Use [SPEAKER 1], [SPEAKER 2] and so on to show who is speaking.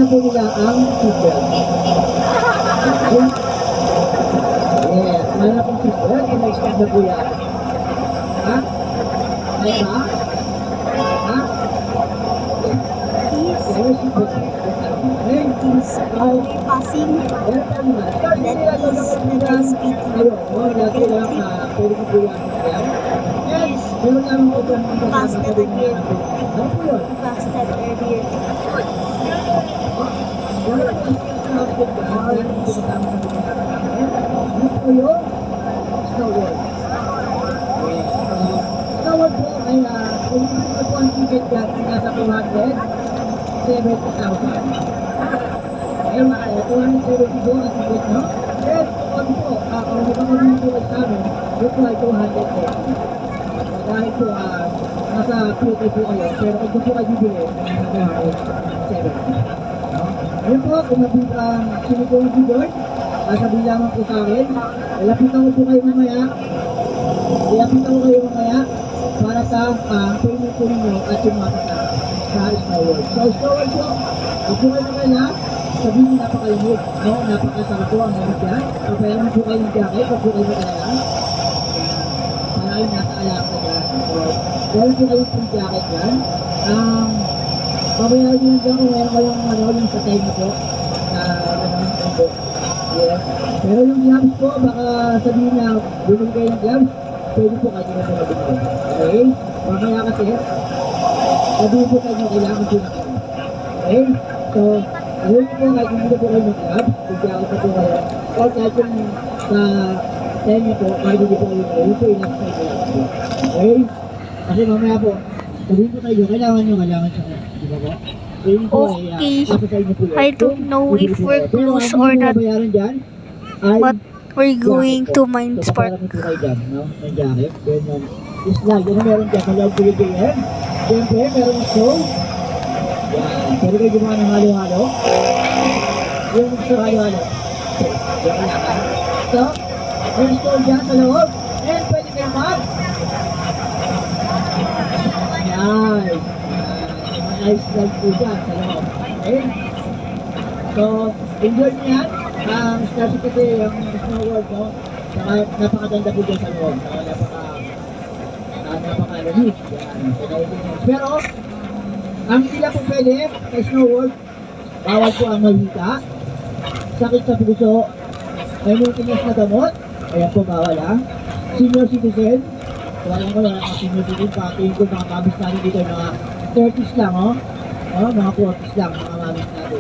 [SPEAKER 1] po nila ang seatbelt. Yes, mayroon pong seatbelt, and na-extend na po yan. Ha? Ay ba? Ha? Yes, seatbelt.
[SPEAKER 2] Is only passing that is speed.
[SPEAKER 1] Yes,
[SPEAKER 2] Pass that again. Pass that earlier.
[SPEAKER 1] Snowboard po ay kung ito po ang ticket dyan nasa 270,000. Ayun na kayo, 270 po ang ticket, no? Yes, kung po, kung di ba kung hindi po sa amin, yun po ay 230. Dahil po, nasa QT po kayo, pero kung po kayo bibili, nasa 270. Ayun po, kung sinipong si George, sabihin lamang po sa akin, lapitan ko po kayo mamaya, para sa payment po ninyo at yung mga kasama sa Snowboard. So, Snowboard po, huwag po kayo magala, sabihin nyo napakalimig, no? Napakasarap po ang lamig yan. So, kaya naman po kayo ng jacket, huwag po kayo magala. Para kayo nakaalak na dyan. So, dahil po kayo ng jacket yan. Mamaya din lang kung meron kayong yung sa time po na po. Yes. Pero yung gloves po, baka sabihin na bumili kayo ng gloves, pwede po kayo na mabili. Okay? Mamaya kasi, sabihin po kayo na kailangan po na kayo. Okay? So, ayun po, kahit hindi na po kayo ng gloves, bigyan ako po kayo. O kahit yung sa time po, kahit hindi po kayo na yun po yung nasa gloves po. Okay? Kasi mamaya po, sabihin po kayo, kailangan nyo siya. Diba po?
[SPEAKER 2] Okay. I don't know if we're close or not, but we're going to Mines Park.
[SPEAKER 1] May jacket. Islag. Ano meron dyan? Malawag pinigyan. Siyempre, meron show. Yan. Pwede kayo gumawa ng halo-halo. Yung gusto halo-halo. Yan lang. So, may store dyan sa loob. And pwede kayo mag. Yan. Nice vlog po dyan sa loob. Okay? So, enjoy nyo yan. Especially kasi yung Snow World, no? Saka napakaganda po dyan sa loob. Saka napakalamig. Pero, ang hindi lang po pwede sa Snow World, bawal po ang mahita, sakit sa puso, may maintenance na gamot, ayan po bawal ha. Senior citizen, wala mga senior citizen, pati ko mga kabis natin dito, mga 30s lang, oh. Oh, mga 40s lang, mga